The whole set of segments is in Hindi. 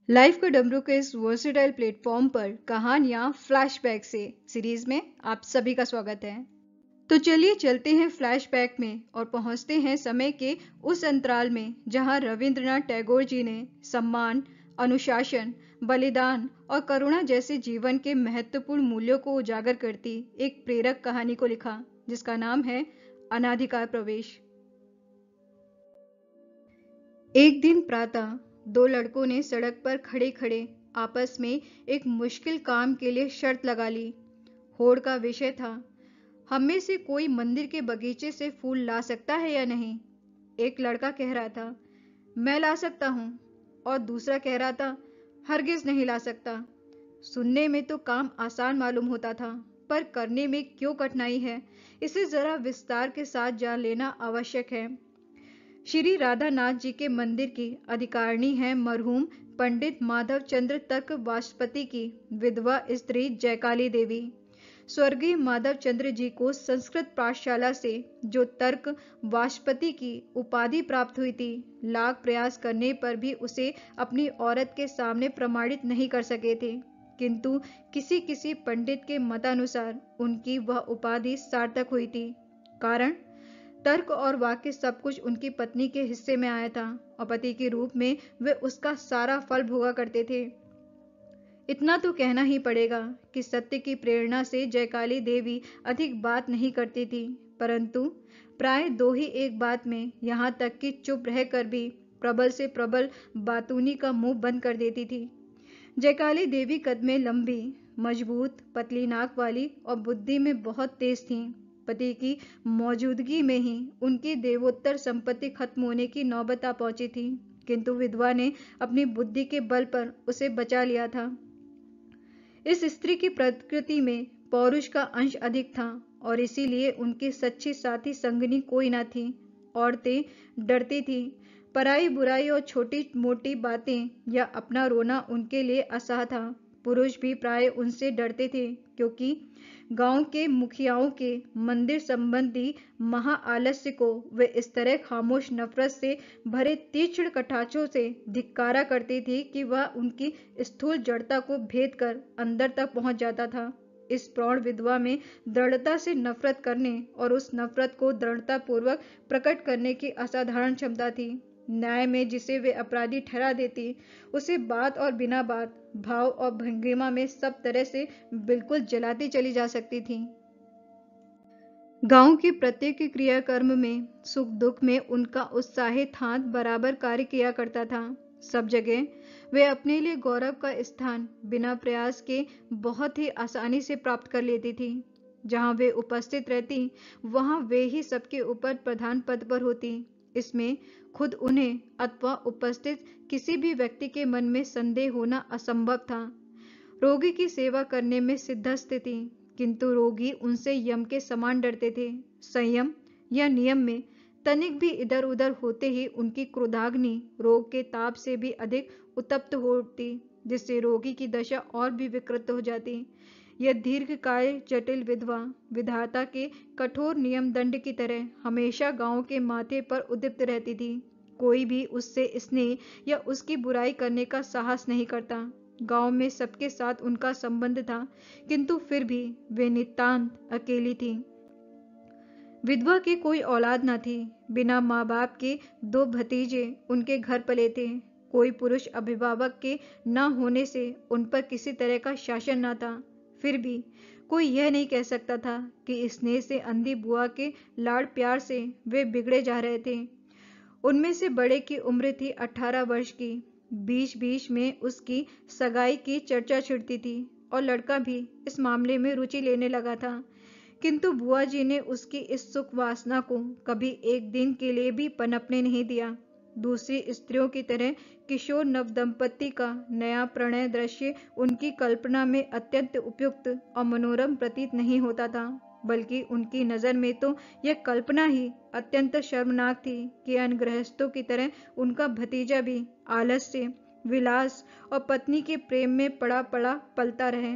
लाइफ का डमरू के इस वर्सेटाइल प्लेटफॉर्म पर कहानियां फ्लैशबैक से सीरीज में आप सभी का स्वागत है। तो चलिए चलते हैं फ्लैशबैक में और पहुंचते हैं समय के उस अंतराल में जहां रविंद्रनाथ टैगोर जी ने सम्मान, अनुशासन, बलिदान और करुणा जैसे जीवन के महत्वपूर्ण मूल्यों को उजागर करती एक प्रेरक कहानी को लिखा, जिसका नाम है अनाधिकार प्रवेश। एक दिन प्रातः दो लड़कों ने सड़क पर खड़े खड़े आपस में एक मुश्किल काम के लिए शर्त लगा ली। होड़ का विषय था, हम में से कोई मंदिर के बगीचे से फूल ला सकता है या नहीं। एक लड़का कह रहा था, मैं ला सकता हूं, और दूसरा कह रहा था, हरगिज नहीं ला सकता। सुनने में तो काम आसान मालूम होता था, पर करने में क्यों कठिनाई है, इसे जरा विस्तार के साथ जान लेना आवश्यक है। श्री राधानाथ जी के मंदिर की अधिकारिणी है मरहूम पंडित माधव चंद्र तर्क वाचस्पति की विधवा स्त्री जयकाली देवी। स्वर्गीय माधव चंद्र जी को संस्कृत पाठशाला से जो तर्क वाचस्पति की उपाधि प्राप्त हुई थी, लाख प्रयास करने पर भी उसे अपनी औरत के सामने प्रमाणित नहीं कर सके थे। किंतु किसी किसी पंडित के मतानुसार उनकी वह उपाधि सार्थक हुई थी। कारण तर्क और वाक्य सब कुछ उनकी पत्नी के हिस्से में आया था और पति के रूप में वे उसका सारा फल भोगा करते थे। इतना तो कहना ही पड़ेगा कि सत्य की प्रेरणा से जयकाली देवी अधिक बात नहीं करती थी, परंतु प्राय दो ही एक बात में, यहाँ तक कि चुप रहकर भी प्रबल से प्रबल बातूनी का मुंह बंद कर देती थी। जयकाली देवी कद में लंबी, मजबूत, पतली नाक वाली और बुद्धि में बहुत तेज थीं। पति की मौजूदगी में ही उनकी देवोत्तर संपत्ति खत्म होने की नौबत आ पहुंची थी, किंतु विधवा ने अपनी बुद्धि के बल पर उसे बचा लिया था। इस स्त्री की प्रकृति में पौरुष का अंश अधिक था और इसीलिए उनकी सच्ची साथी संगनी कोई न थी। औरतें डरती थी, पराई बुराई और छोटी मोटी बातें या अपना रोना उनके लिए असह था। पुरुष भी प्राय उनसे डरते थे, क्योंकि गांव के मुखियाओं के मंदिर संबंधी महा आलस्य को वे इस तरह खामोश नफरत से भरे तीक्ष्ण कटाक्षों से धिक्कारा करती थी कि वह उनकी स्थूल जड़ता को भेद कर अंदर तक पहुंच जाता था। इस प्रौढ़ विधवा में दृढ़ता से नफरत करने और उस नफरत को दृढ़ता पूर्वक प्रकट करने की असाधारण क्षमता थी। न्याय में जिसे वे अपराधी ठहरा देती, उसे बात और बिना बात, भाव और भंगिमा में सब तरह से बिल्कुल जलाती चली जा सकती थी। गांव के प्रत्येक क्रियाकर्म में, सुख दुख में उनका उत्साहित हाथ बराबर कार्य किया करता था। सब जगह वे अपने लिए गौरव का स्थान बिना प्रयास के बहुत ही आसानी से प्राप्त कर लेती थी। जहां वे उपस्थित रहती, वहां वे ही सबके ऊपर प्रधान पद पर होती। इसमें खुद उन्हें अथवा उपस्थित किसी भी व्यक्ति के मन में संदेह होना असंभव था। रोगी की सेवा करने में सिद्धस्थ थी, किंतु रोगी उनसे यम के समान डरते थे। संयम या नियम में तनिक भी इधर उधर होते ही उनकी क्रोधाग्नि रोग के ताप से भी अधिक उत्तप्त होती, जिससे रोगी की दशा और भी विकृत हो जाती। यह दीर्घकाय जटिल विधवा विधाता के कठोर नियम दंड की तरह हमेशा गांव के माथे पर उद्दीप्त रहती थी। कोई भी उससे स्नेह या उसकी बुराई करने का साहस नहीं करता। गांव में सबके साथ उनका संबंध था, किंतु फिर भी वे नितांत अकेली थी। विधवा की कोई औलाद न थी। बिना माँ बाप के दो भतीजे उनके घर पले थे। कोई पुरुष अभिभावक के न होने से उन पर किसी तरह का शासन न था। फिर भी कोई यह नहीं कह सकता था कि स्नेह से अंधी बुआ के लाड़ प्यार से वे बिगड़े जा रहे थे। उनमें से बड़े की उम्र थी 18 वर्ष की। बीच बीच में उसकी सगाई की चर्चा छिड़ती थी और लड़का भी इस मामले में रुचि लेने लगा था, किंतु बुआ जी ने उसकी इस सुख वासना को कभी एक दिन के लिए भी पनपने नहीं दिया। दूसरी स्त्रियों की तरह किशोर नवदंपति का नया प्रणय दृश्य उनकी कल्पना में अत्यंत उपयुक्त और मनोरम प्रतीत नहीं होता था, बल्कि उनकी नजर में तो यह कल्पना ही अत्यंत शर्मनाक थी कि अनगृहस्थों की तरह उनका भतीजा भी आलस्य, विलास और पत्नी के प्रेम में पड़ा पड़ा पलता रहे।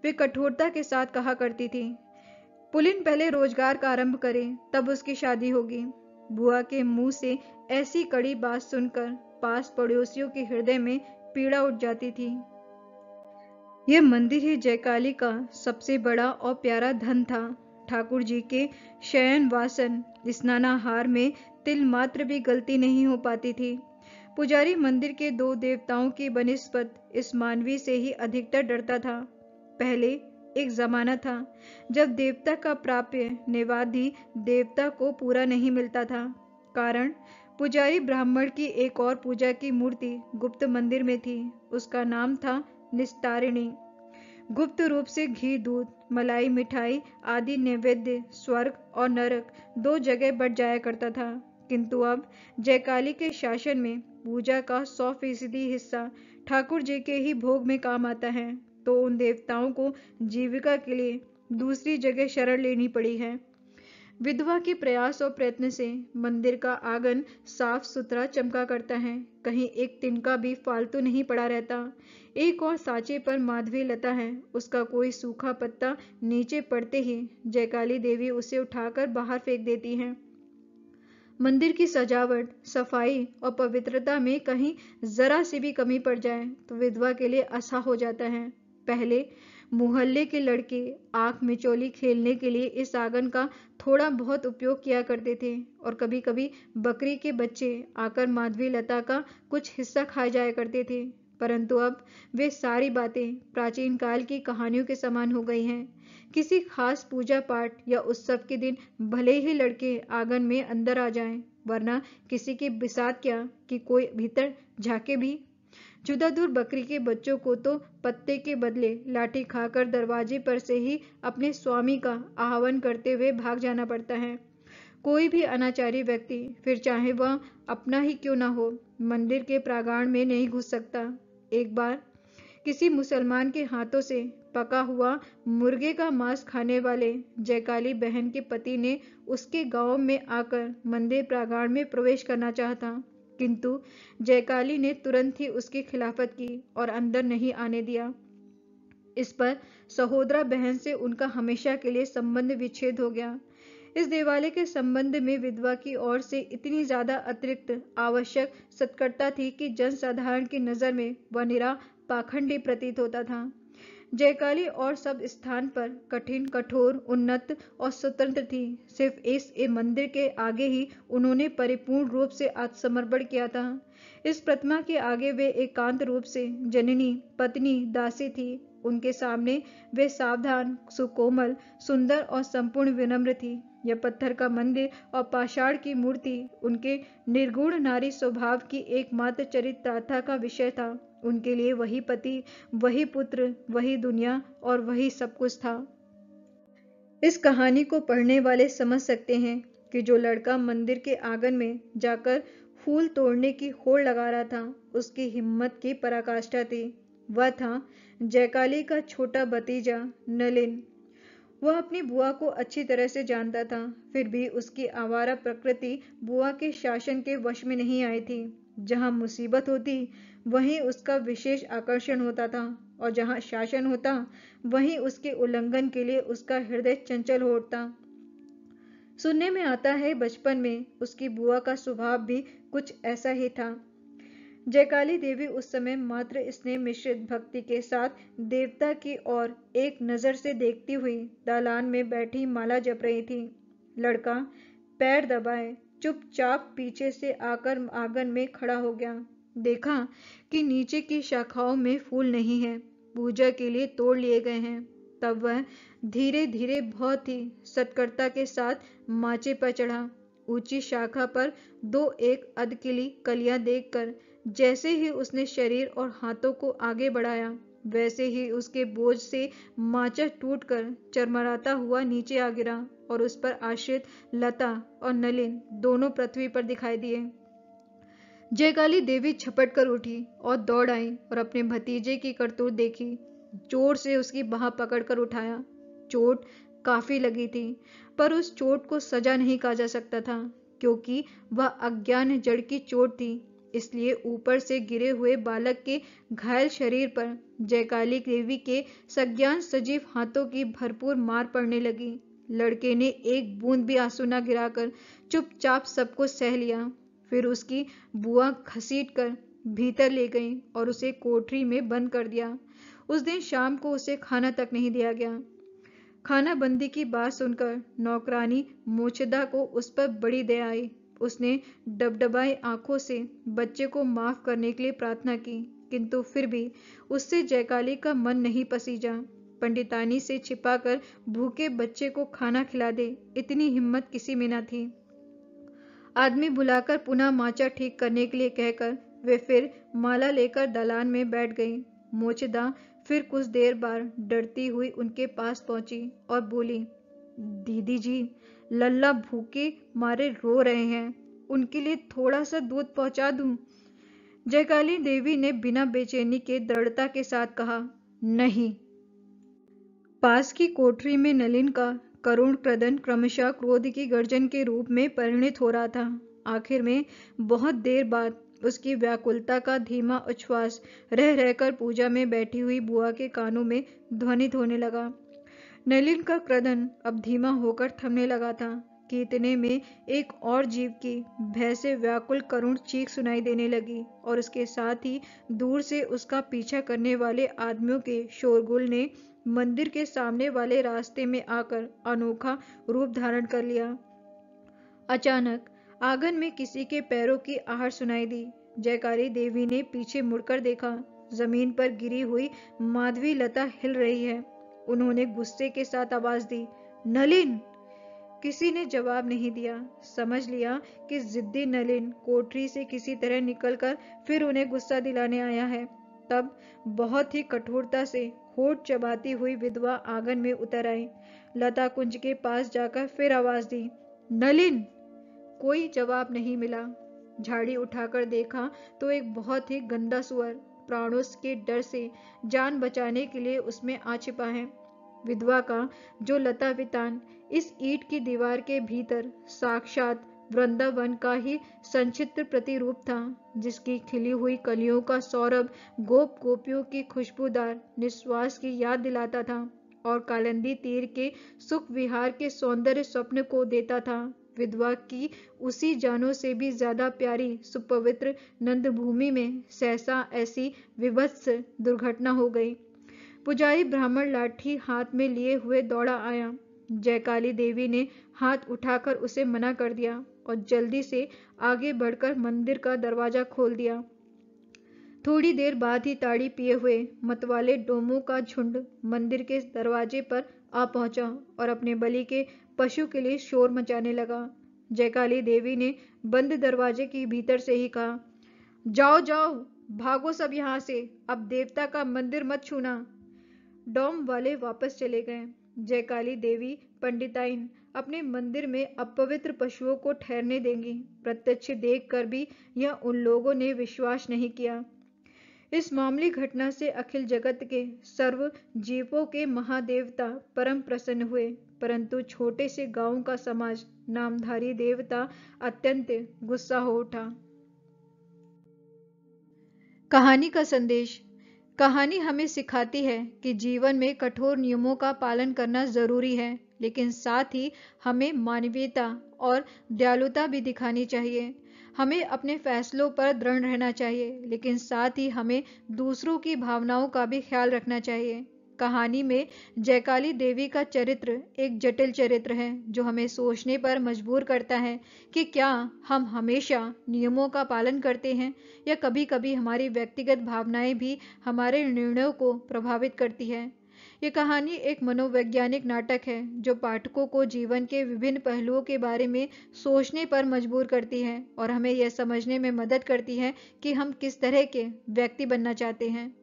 वे कठोरता के साथ कहा करती थी, पुलिन पहले रोजगार का आरंभ करे, तब उसकी शादी होगी। बुआ के मुंह से ऐसी कड़ी बात सुनकर पास पड़ोसियों के हृदय में पीड़ा उठ जाती थी। यह मंदिर ही जयकाली का सबसे बड़ा और प्यारा धन था। ठाकुर जी के शयन वासन स्नानाहार में तिल मात्र भी गलती नहीं हो पाती थी। पुजारी मंदिर के दो देवताओं की बनिस्बत इस मानवी से ही अधिकतर डरता था। पहले एक जमाना था जब देवता का प्राप्य निवाधि देवता को पूरा नहीं मिलता था। कारण पुजारी ब्राह्मण की एक और पूजा की मूर्ति गुप्त मंदिर में थी। उसका नाम था निस्तारिणी। गुप्त रूप से घी, दूध, मलाई, मिठाई आदि नैवेद्य स्वर्ग और नरक दो जगह बट जाया करता था। किंतु अब जयकाली के शासन में पूजा का 100% हिस्सा ठाकुर जी के ही भोग में काम आता है, तो उन देवताओं को जीविका के लिए दूसरी जगह शरण लेनी पड़ी है। विधवा के प्रयास और प्रयत्न से मंदिर का आंगन साफ सुथरा चमका करता है। कहीं एक तिनका भी फालतू नहीं पड़ा रहता। एक और साँचे पर माधवी लता है, उसका कोई सूखा पत्ता नीचे पड़ते ही जयकाली देवी उसे उठाकर बाहर फेंक देती हैं। मंदिर की सजावट, सफाई और पवित्रता में कहीं जरा सी भी कमी पड़ जाए तो विधवा के लिए असहा हो जाता है। पहले मोहल्ले के लड़के आंख मिचौली खेलने के लिए इस आंगन का थोड़ा बहुत उपयोग किया करते थे और कभी कभी बकरी के बच्चे आकर माधवी लता का कुछ हिस्सा खा जाया करते थे। परंतु अब वे सारी बातें प्राचीन काल की कहानियों के समान हो गई हैं। किसी खास पूजा पाठ या उत्सव के दिन भले ही लड़के आंगन में अंदर आ जाएं, वरना किसी की बिसात क्या कि कोई भीतर झांके भी। जुदा दूर बकरी के बच्चों को तो पत्ते के बदले लाठी खाकर दरवाजे पर से ही अपने स्वामी का आह्वान करते हुए भाग जाना पड़ता है। कोई भी अनाचारी व्यक्ति, फिर चाहे वह अपना ही क्यों ना हो, मंदिर के प्रांगण में नहीं घुस सकता। एक बार किसी मुसलमान के हाथों से पका हुआ मुर्गे का मांस खाने वाले जयकाली बहन के पति ने उसके गांव में आकर मंदिर प्रांगण में प्रवेश करना चाहा, किंतु जयकाली ने तुरंत ही उसकी खिलाफत की और अंदर नहीं आने दिया। इस पर सहोदरा बहन से उनका हमेशा के लिए संबंध विच्छेद हो गया। इस देवालय के संबंध में विधवा की ओर से इतनी ज्यादा अतिरिक्त आवश्यक सत्कर्ता थी कि जनसाधारण की नजर में वह निरा पाखंडी प्रतीत होता था। जयकाली और सब स्थान पर कठिन, कठोर, उन्नत और स्वतंत्र थी। सिर्फ इस मंदिर के आगे ही उन्होंने परिपूर्ण रूप से आत्मसमर्पण किया था। इस प्रतिमा के आगे वे एकांत रूप से जननी, पत्नी, दासी थी। उनके सामने वे सावधान, सुकोमल, सुंदर और संपूर्ण विनम्र थी। यह पत्थर का मंदिर और पाषाण की मूर्ति उनके निर्गुण नारी स्वभाव की एकमात्र चरितार्थ का विषय था। उनके लिए वही पति, वही पुत्र, वही दुनिया और वही सब कुछ था। इस कहानी को पढ़ने वाले समझ सकते हैं कि जो लड़का मंदिर के आंगन में जाकर फूल तोड़ने की होड़ लगा रहा था, उसकी हिम्मत की पराकाष्ठा थी। वह था जयकाली का छोटा भतीजा नलिन। वह अपनी बुआ को अच्छी तरह से जानता था, फिर भी उसकी आवारा प्रकृति बुआ के शासन के वश में नहीं आई थी। जहां मुसीबत होती वहीं उसका विशेष आकर्षण होता था और जहां शासन होता वहीं उसके उल्लंघन के लिए उसका हृदय चंचल हो उठता। सुनने में आता है बचपन में उसकी बुआ का स्वभाव भी कुछ ऐसा ही था। जयकाली देवी उस समय मात्र स्नेह मिश्रित भक्ति के साथ देवता की ओर एक नजर से देखती हुई दालान में बैठी माला जप रही थी। लड़का पैर दबाए चुपचाप पीछे से आकर आंगन में खड़ा हो गया। देखा कि नीचे की शाखाओं में फूल नहीं है, पूजा के लिए तोड़ लिए गए हैं। तब वह धीरे धीरे बहुत ही सत्कर्ता के साथ माचे पर चढ़ा। ऊंची शाखा पर दो एक अधकिली कलियां देखकर जैसे ही उसने शरीर और हाथों को आगे बढ़ाया, वैसे ही उसके बोझ से माचा टूटकर चरमराता हुआ नीचे आ गिरा और उस पर आश्रित लता और नलिन दोनों पृथ्वी पर दिखाई दिए। जयकाली देवी झपट कर उठी और दौड़ आई और अपने भतीजे की करतूत देखी। जोर से उसकी बाह पकड़कर उठाया। चोट काफी लगी थी, पर उस चोट को सजा नहीं कहा जा सकता था, क्योंकि वह अज्ञान जड़ की चोट थी। इसलिए ऊपर से गिरे हुए बालक के घायल शरीर पर जयकाली देवी के सज्ञान सजीव हाथों की भरपूर मार पड़ने लगी। लड़के ने एक बूंद भी आंसू न गिराकर चुपचाप सबको सह लिया। फिर उसकी बुआ घसीट कर भीतर ले गईं और उसे कोठरी में बंद कर दिया। उस दिन शाम को उसे खाना तक नहीं दिया गया। खाना बंदी की बात सुनकर नौकरानी मोचदा को उस पर बड़ी दया आई। उसने डबडबाई आंखों से बच्चे को माफ करने के लिए प्रार्थना की, किंतु फिर भी उससे जयकाली का मन नहीं पसीजा। पंडितानी से छिपाकर भूखे बच्चे को खाना खिला दे, इतनी हिम्मत किसी में न थी। आदमी बुलाकर पुनः माचा ठीक करने के लिए कहकर वे फिर माला लेकर दलान में बैठ गई। मोचदा फिर कुछ देर बाद डरती हुई उनके पास पहुंची और बोली, दीदी जी, लल्ला भूखे मारे रो रहे हैं, उनके लिए थोड़ा सा दूध पहुंचा दूं? जयकाली देवी ने बिना बेचैनी के दृढ़ता के साथ कहा, नहीं। पास की कोठरी में नलिन का करुण क्रदन क्रमशः क्रोध की गर्जन के रूप में परिणित हो रहा था। आखिर में बहुत देर बाद उसकी व्याकुलता का धीमा उच्छ्वास रह रहकर पूजा में बैठी हुई बुआ के कानों में ध्वनित होने लगा। नलिन का क्रदन अब धीमा होकर थमने लगा था कि इतने में एक और जीव की भय से व्याकुल करुण चीख सुनाई देने लगी और उसके साथ ही दूर से उसका पीछा करने वाले आदमियों के शोरगुल ने मंदिर के सामने वाले रास्ते में आकर अनोखा रूप धारण कर लिया। अचानक आंगन में किसी के पैरों की आहट सुनाई दी। जयकाली देवी ने पीछे मुड़कर देखा। जमीन पर गिरी हुई माधवी लता हिल रही है। उन्होंने गुस्से के साथ आवाज दी, नलिन। किसी ने जवाब नहीं दिया। समझ लिया कि जिद्दी नलिन कोठरी से किसी तरह निकलकर फिर उन्हें गुस्सा दिलाने आया है। तब बहुत ही कठोरता से होठ चबाती हुई विधवा आंगन में उतर आई। लता कुंज के पास जाकर फिर आवाज दी, नलिन। कोई जवाब नहीं मिला। झाड़ी उठाकर देखा तो एक बहुत ही गंदा सुअर प्राणों के डर से जान बचाने के लिए उसमें आ छिपा है। विधवा का जो लता वितान इस ईंट की दीवार के भीतर साक्षात वृंदावन का ही संचित्र प्रतिरूप था, जिसकी खिली हुई कलियों का सौरभ गोप गोपियों की खुशबूदार निश्वास की याद दिलाता था और कालिंदी तीर के सुख विहार के सौंदर्य स्वप्न को देता था। विधवा की उसी जानों से भी ज्यादा प्यारी सुपवित्र नंद भूमि में सहसा ऐसी विभत्स दुर्घटना हो गई। पुजारी ब्राह्मण लाठी हाथ में लिए हुए दौड़ा आया। जयकाली देवी ने हाथ उठाकर उसे मना कर दिया और जल्दी से आगे बढ़कर मंदिर का दरवाजा खोल दिया। थोड़ी देर बाद ही ताड़ी पिए हुए मतवाले डोमों का झुंड मंदिर के दरवाजे पर आ पहुंचा और अपने बलि के पशु के लिए शोर मचाने लगा। जयकाली देवी ने बंद दरवाजे के भीतर से ही कहा, जाओ जाओ, भागो सब यहाँ से, अब देवता का मंदिर मत छूना। डोम वाले वापस चले गए। जयकाली देवी पंडिताइन अपने मंदिर में अपवित्र पशुओं को ठहरने देंगी, प्रत्यक्ष देखकर भी यह उन लोगों ने विश्वास नहीं किया। इस मामूली घटना से अखिल जगत के सर्व जीवों के महादेवता परम प्रसन्न हुए, परंतु छोटे से गांव का समाज नामधारी देवता अत्यंत गुस्सा हो उठा। कहानी का संदेश। कहानी हमें सिखाती है कि जीवन में कठोर नियमों का पालन करना जरूरी है, लेकिन साथ ही हमें मानवीयता और दयालुता भी दिखानी चाहिए। हमें अपने फैसलों पर दृढ़ रहना चाहिए, लेकिन साथ ही हमें दूसरों की भावनाओं का भी ख्याल रखना चाहिए। कहानी में जयकाली देवी का चरित्र एक जटिल चरित्र है, जो हमें सोचने पर मजबूर करता है कि क्या हम हमेशा नियमों का पालन करते हैं या कभी-कभी हमारी व्यक्तिगत भावनाएं भी हमारे निर्णयों को प्रभावित करती है। ये कहानी एक मनोवैज्ञानिक नाटक है जो पाठकों को जीवन के विभिन्न पहलुओं के बारे में सोचने पर मजबूर करती है और हमें यह समझने में मदद करती है कि हम किस तरह के व्यक्ति बनना चाहते हैं।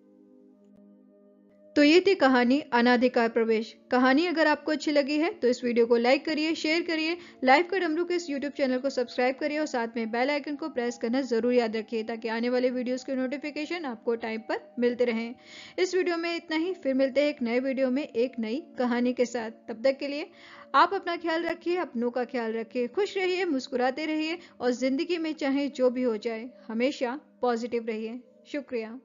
तो ये थी कहानी अनाधिकार प्रवेश। कहानी अगर आपको अच्छी लगी है तो इस वीडियो को लाइक करिए, शेयर करिए, लाइव का डमरू के इस यूट्यूब चैनल को सब्सक्राइब करिए और साथ में बेल आइकन को प्रेस करना जरूर याद रखिए, ताकि आने वाले वीडियोस के नोटिफिकेशन आपको टाइम पर मिलते रहें। इस वीडियो में इतना ही, फिर मिलते हैं एक नए वीडियो में एक नई कहानी के साथ। तब तक के लिए आप अपना ख्याल रखिए, अपनों का ख्याल रखिए, खुश रहिए, मुस्कुराते रहिए और जिंदगी में चाहे जो भी हो जाए हमेशा पॉजिटिव रहिए। शुक्रिया।